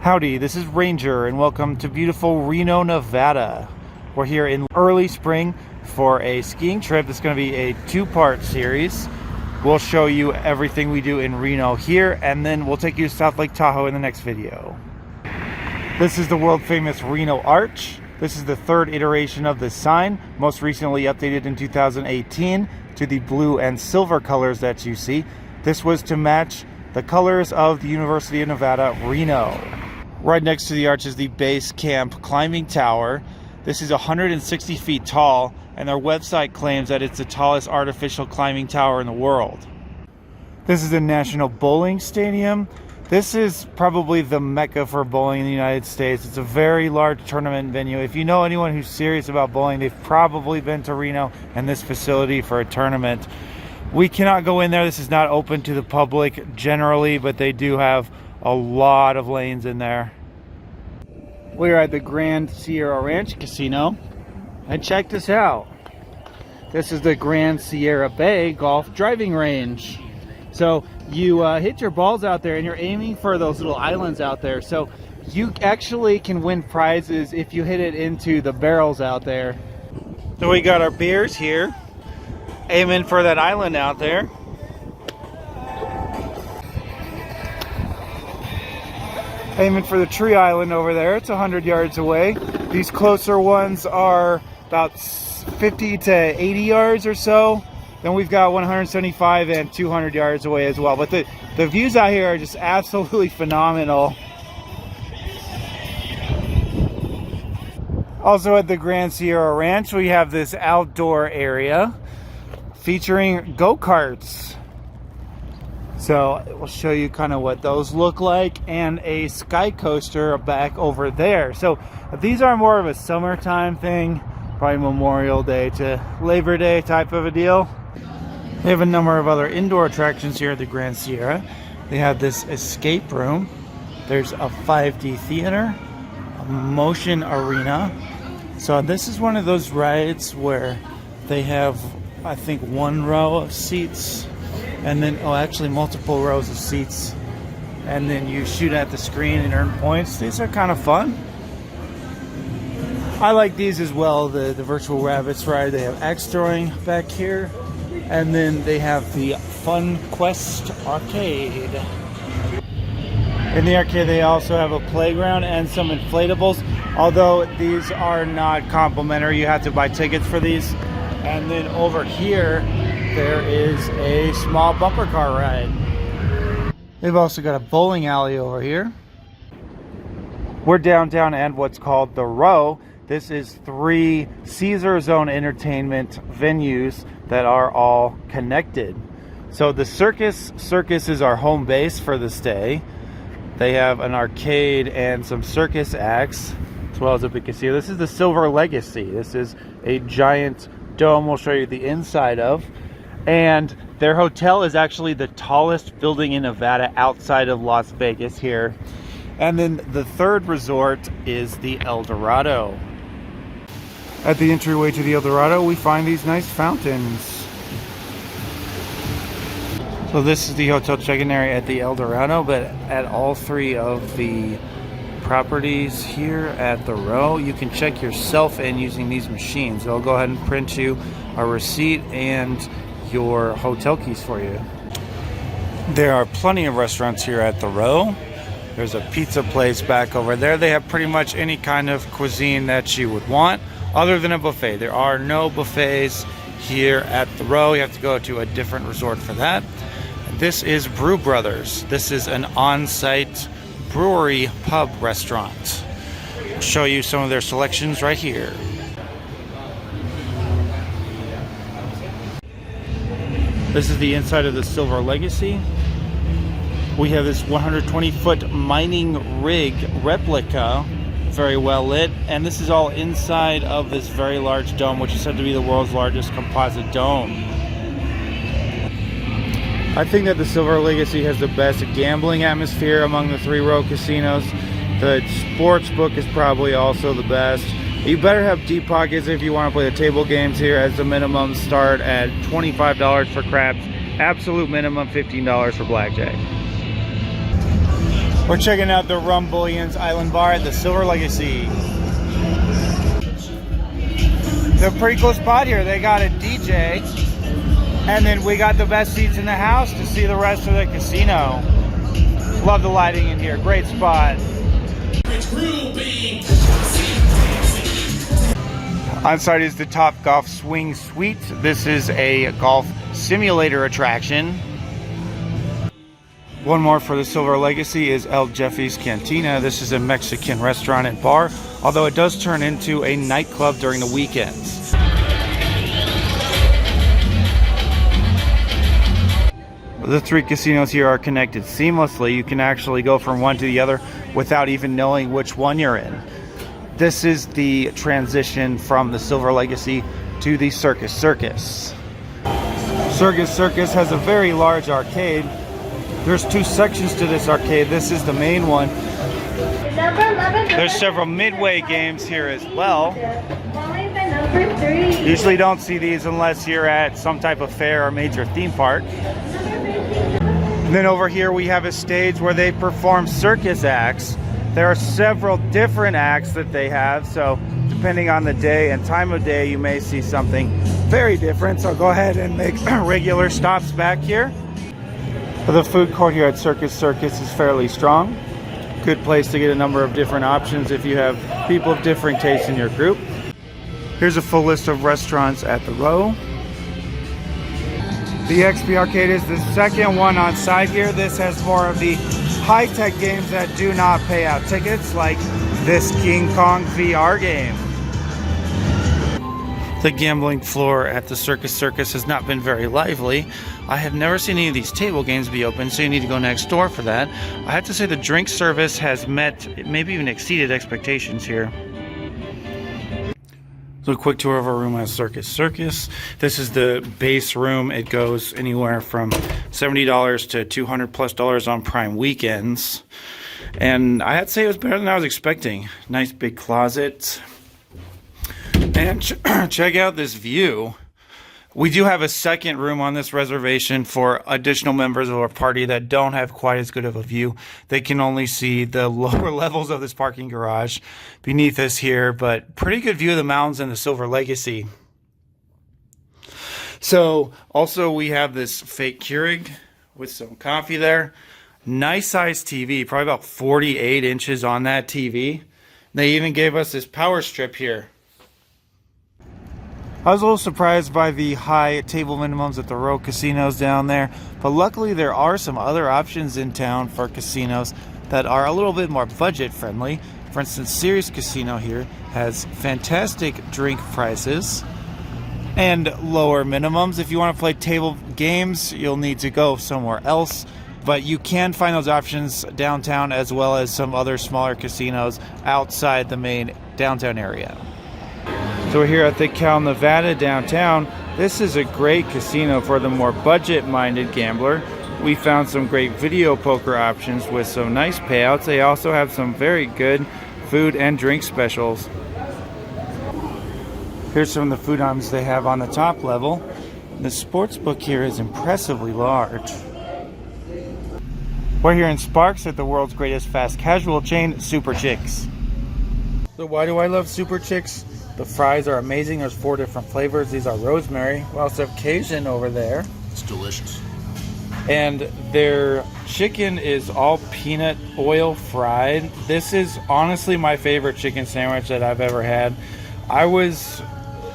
Howdy, this is Ranger and welcome to beautiful Reno, Nevada. We're here in early spring for a skiing trip. It's going to be a two-part series. We'll show you everything we do in Reno here, and then we'll take you to South Lake Tahoe in the next video. This is the world famous Reno Arch. This is the third iteration of this sign, most recently updated in 2018 to the blue and silver colors that you see. This was to match the colors of the University of Nevada, Reno. Right next to the arch is the base camp climbing tower. This is 160 feet tall, and their website claims that it's the tallest artificial climbing tower in the world. This is the National Bowling Stadium. This is probably the mecca for bowling in the United States. It's a very large tournament venue. If you know anyone who's serious about bowling, they've probably been to Reno and this facility for a tournament. We cannot go in there. This is not open to the public generally, but they do have a lot of lanes in there. We're at the Grand Sierra Ranch Casino, and check this out. This is the Grand Sierra Bay Golf Driving Range. So you hit your balls out there and you're aiming for those little islands out there. So you actually can win prizes if you hit it into the barrels out there. So we got our beers here, aiming for that island out there. Aiming for the tree island over there. It's 100 yards away. These closer ones are about 50 to 80 yards or so. Then we've got 175 and 200 yards away as well. But the views out here are just absolutely phenomenal. Also at the Grand Sierra Ranch, we have this outdoor area featuring go-karts. So we'll show you kind of what those look like, and a sky coaster back over there. So these are more of a summertime thing, probably Memorial Day to Labor Day type of a deal. They have a number of other indoor attractions here at the Grand Sierra. They have this escape room. There's a 5D theater, a motion arena. So this is one of those rides where they have, I think, one row of seats, and then, actually multiple rows of seats. And then you shoot at the screen and earn points. These are kind of fun. I like these as well, the Virtual Rabbits ride. They have axe throwing back here. And then they have the Fun Quest arcade. In the arcade they also have a playground and some inflatables, although these are not complimentary. You have to buy tickets for these. And then over here there is a small bumper car ride. They've also got a bowling alley over here. We're downtown and what's called the Row. This is 3 Caesar Zone entertainment venues that are all connected. So the Circus Circus is our home base for the stay. They have an arcade and some circus acts, as well as a big casino. This is the Silver Legacy. This is a giant dome we'll show you the inside of. And their hotel is actually the tallest building in Nevada outside of Las Vegas here. And then the third resort is the Eldorado. At the entryway to the Eldorado, we find these nice fountains. So this is the hotel check-in area at the Eldorado, but at all 3 of the properties here at the Row, you can check yourself in using these machines. They'll go ahead and print you a receipt and your hotel keys for you. There are plenty of restaurants here at the Row. There's a pizza place back over there. They have pretty much any kind of cuisine that you would want, other than a buffet. There are no buffets here at the Row. You have to go to a different resort for that. This is Brew Brothers. This is an on-site brewery pub restaurant. I'll show you some of their selections right here. This is the inside of the Silver Legacy. We have this 120-foot mining rig replica, very well lit, and this is all inside of this very large dome, which is said to be the world's largest composite dome. I think that the Silver Legacy has the best gambling atmosphere among the 3 row casinos. The sports book is probably also the best. You better have deep pockets if you want to play the table games here, as the minimums start at $25 for craps. Absolute minimum $15 for blackjack. We're checking out the Rum Bullion's Island Bar at the Silver Legacy. It's a pretty cool spot here. They got a DJ, and then we got the best seats in the house to see the rest of the casino. Love the lighting in here. Great spot. On site is the Top Golf Swing Suite. This is a golf simulator attraction. One more for the Silver Legacy is El Jeffy's Cantina. This is a Mexican restaurant and bar, although it does turn into a nightclub during the weekends. The three casinos here are connected seamlessly. You can actually go from one to the other without even knowing which one you're in. This is the transition from the Silver Legacy to the Circus Circus. Circus Circus has a very large arcade. There's two sections to this arcade. This is the main one. There's several midway games here as well. Usually don't see these unless you're at some type of fair or major theme park. And then over here we have a stage where they perform circus acts. There are several different acts that they have, so depending on the day and time of day, you may see something very different. So go ahead and make regular stops back here. The food court here at Circus Circus is fairly strong. Good place to get a number of different options if you have people of different tastes in your group. Here's a full list of restaurants at the row. The XP Arcade is the second one on site here. This has more of the high-tech games that do not pay out tickets, like this King Kong VR game. The gambling floor at the Circus Circus has not been very lively. I have never seen any of these table games be open, so you need to go next door for that. I have to say the drink service has met, maybe even exceeded expectations here. So a quick tour of our room at Circus Circus. This is the base room. It goes anywhere from $70 to $200+ on prime weekends. And I had to say it was better than I was expecting. Nice big closet. And check out this view. We do have a second room on this reservation for additional members of our party that don't have quite as good of a view. They can only see the lower levels of this parking garage beneath us here, but pretty good view of the mountains and the Silver Legacy. So also we have this fake Keurig with some coffee there. Nice sized TV, probably about 48 inches on that TV. They even gave us this power strip here. I was a little surprised by the high table minimums at the row casinos down there, but luckily there are some other options in town for casinos that are a little bit more budget friendly. For instance, Sirius Casino here has fantastic drink prices and lower minimums. If you want to play table games, you'll need to go somewhere else, but you can find those options downtown as well as some other smaller casinos outside the main downtown area. So we're here at the Cal Nevada downtown. This is a great casino for the more budget-minded gambler. We found some great video poker options with some nice payouts. They also have some very good food and drink specials. Here's some of the food items they have on the top level. The sports book here is impressively large. We're here in Sparks at the world's greatest fast casual chain, Super Chix. So why do I love Super Chix? The fries are amazing. There's 4 different flavors. These are rosemary. We also have Cajun over there. It's delicious. And their chicken is all peanut oil fried. This is honestly my favorite chicken sandwich that I've ever had. I was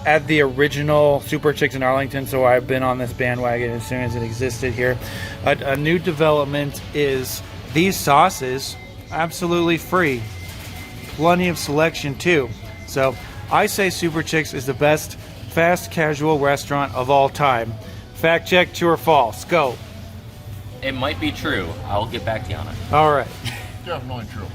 at the original Super Chix in Arlington, so I've been on this bandwagon as soon as it existed here. A new development is these sauces, absolutely free. Plenty of selection too. So I say Super Chix is the best fast casual restaurant of all time. Fact check, true or false? Go. It might be true. I'll get back to you on it. All right. Definitely true.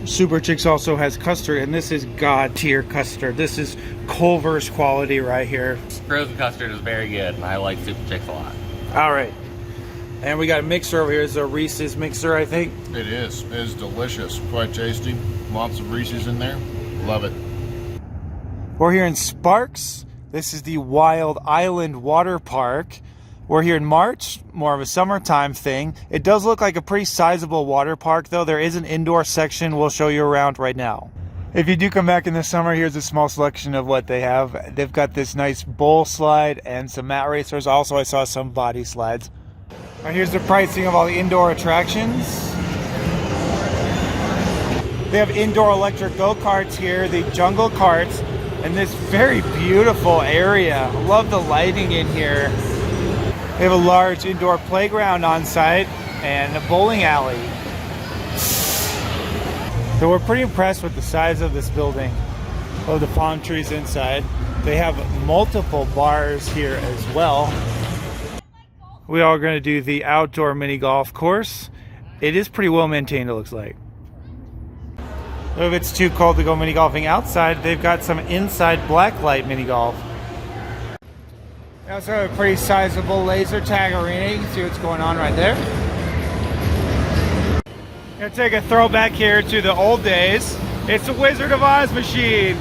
Super Chix also has custard, and this is god tier custard. This is Culver's quality right here. Frozen custard is very good, and I like Super Chix a lot. All right. And we got a mixer over here. It's a Reese's mixer, I think. It is. It is delicious. Quite tasty. Lots of Reese's in there. Love it. We're here in Sparks. This is the Wild Island Water Park. We're here in March, more of a summertime thing. It does look like a pretty sizable water park though. There is an indoor section we'll show you around right now. If you do come back in the summer, here's a small selection of what they have. They've got this nice bowl slide and some mat racers. Also, I saw some body slides. All right, here's the pricing of all the indoor attractions. They have indoor electric go-karts here, the jungle carts, and this very beautiful area. I love the lighting in here. They have a large indoor playground on site and a bowling alley. So we're pretty impressed with the size of this building. Oh, the palm trees inside. They have multiple bars here as well. We are going to do the outdoor mini golf course. It is pretty well maintained, it looks like. If it's too cold to go mini golfing outside, they've got some inside blacklight mini golf. They also have a pretty sizable laser tag arena. You can see what's going on right there. Gonna take a throwback here to the old days. It's the Wizard of Oz machine.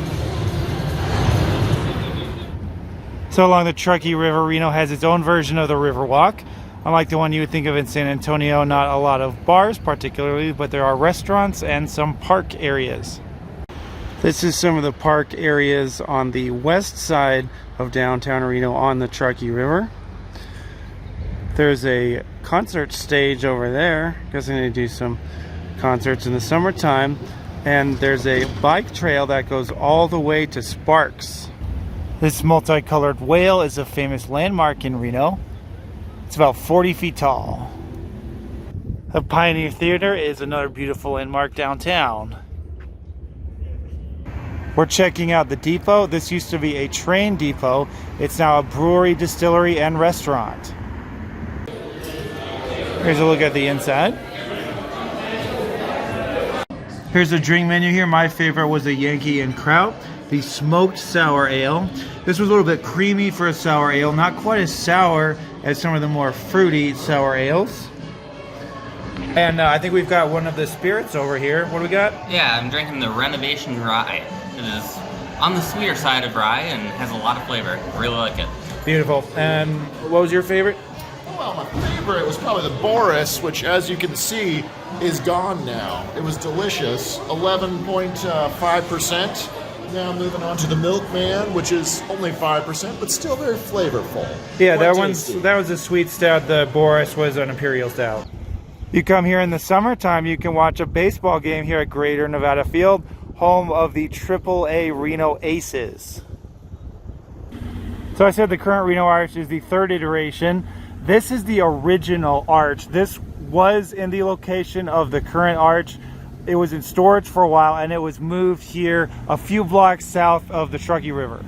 So along the Truckee River, Reno has its own version of the Riverwalk. Unlike the one you would think of in San Antonio, not a lot of bars particularly, but there are restaurants and some park areas. This is some of the park areas on the west side of downtown Reno on the Truckee River. There's a concert stage over there. Guessing they do some concerts in the summertime. And there's a bike trail that goes all the way to Sparks. This multicolored whale is a famous landmark in Reno. It's about 40 feet tall. The Pioneer Theater is another beautiful landmark downtown. We're checking out the depot. This used to be a train depot. It's now a brewery, distillery, and restaurant. Here's a look at the inside. Here's the drink menu here. My favorite was the Yankee and Kraut, the smoked sour ale. This was a little bit creamy for a sour ale, not quite as sour as some of the more fruity sour ales. And I think we've got one of the spirits over here. What do we got? Yeah, I'm drinking the Renovation Rye. It is on the sweeter side of rye and has a lot of flavor. Really like it. Beautiful. And what was your favorite? Well, my favorite was probably the Boris, which, as you can see, is gone now. It was delicious, 11.5%. Now moving on to the Milkman, which is only 5%, but still very flavorful. Yeah, Quite that tasty. that was a sweet stout. The Boris was an imperial stout. You come here in the summertime, you can watch a baseball game here at Greater Nevada Field, home of the AAA Reno Aces. So I said the current Reno Arch is the third iteration. This is the original arch. This was in the location of the current arch. It was in storage for a while and it was moved here a few blocks south of the Truckee River.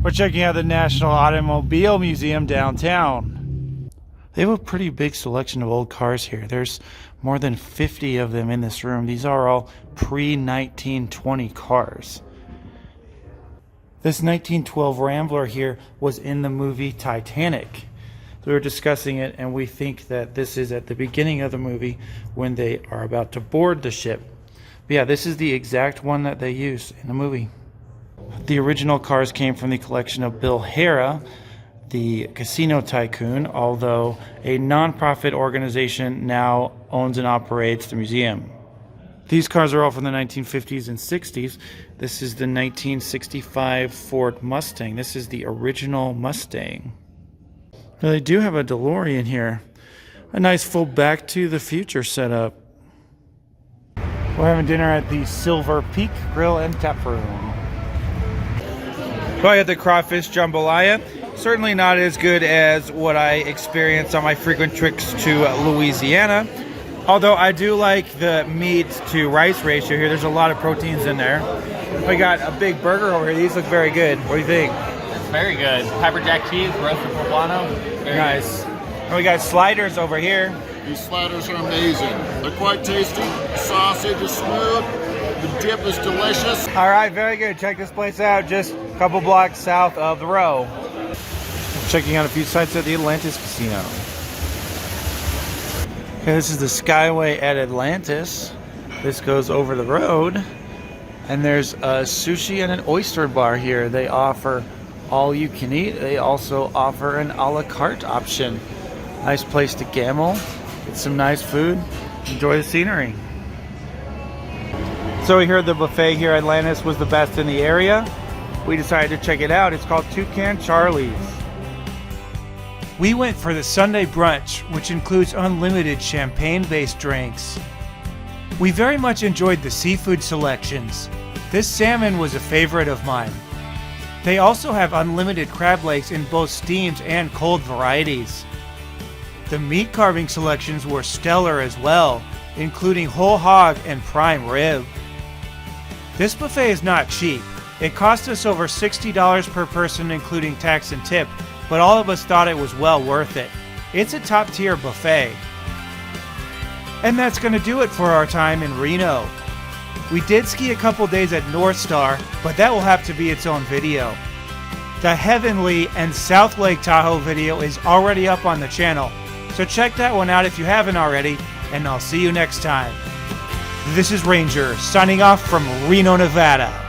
We're checking out the National Automobile Museum downtown. They have a pretty big selection of old cars here. There's more than 50 of them in this room. These are all pre-1920 cars. This 1912 Rambler here was in the movie Titanic. We were discussing it, and we think that this is at the beginning of the movie when they are about to board the ship. But yeah, this is the exact one that they used in the movie. The original cars came from the collection of Bill Harrah, the casino tycoon, although a non-profit organization now owns and operates the museum. These cars are all from the 1950s and 60s. This is the 1965 Ford Mustang. This is the original Mustang. Now they do have a DeLorean here. A nice full Back to the Future setup. We're having dinner at the Silver Peak Grill and Tap Room. So I had the crawfish jambalaya. Certainly not as good as what I experienced on my frequent trips to Louisiana. Although I do like the meat to rice ratio here. There's a lot of proteins in there. We got a big burger over here. These look very good. What do you think? Very good. Pepper jack cheese, roasted poblano. Very nice. And we got sliders over here. These sliders are amazing. They're quite tasty. The sausage is smooth. The dip is delicious. All right, very good. Check this place out just a couple blocks south of the row. Checking out a few sites at the Atlantis Casino. Okay, this is the Skyway at Atlantis. This goes over the road. And there's a sushi and an oyster bar here. They offer all you can eat. They also offer an a la carte option. Nice place to gamble, get some nice food, enjoy the scenery. So we heard the buffet here at Atlantis was the best in the area. We decided to check it out. It's called Toucan Charlie's. We went for the Sunday brunch, which includes unlimited champagne-based drinks. We very much enjoyed the seafood selections. This salmon was a favorite of mine. They also have unlimited crab legs in both steamed and cold varieties. The meat carving selections were stellar as well, including whole hog and prime rib. This buffet is not cheap. It cost us over $60 per person including tax and tip, but all of us thought it was well worth it. It's a top tier buffet. And that's going to do it for our time in Reno. We did ski a couple days at North Star, but that will have to be its own video. The Heavenly and South Lake Tahoe video is already up on the channel, so check that one out if you haven't already, and I'll see you next time. This is Ranger, signing off from Reno, Nevada.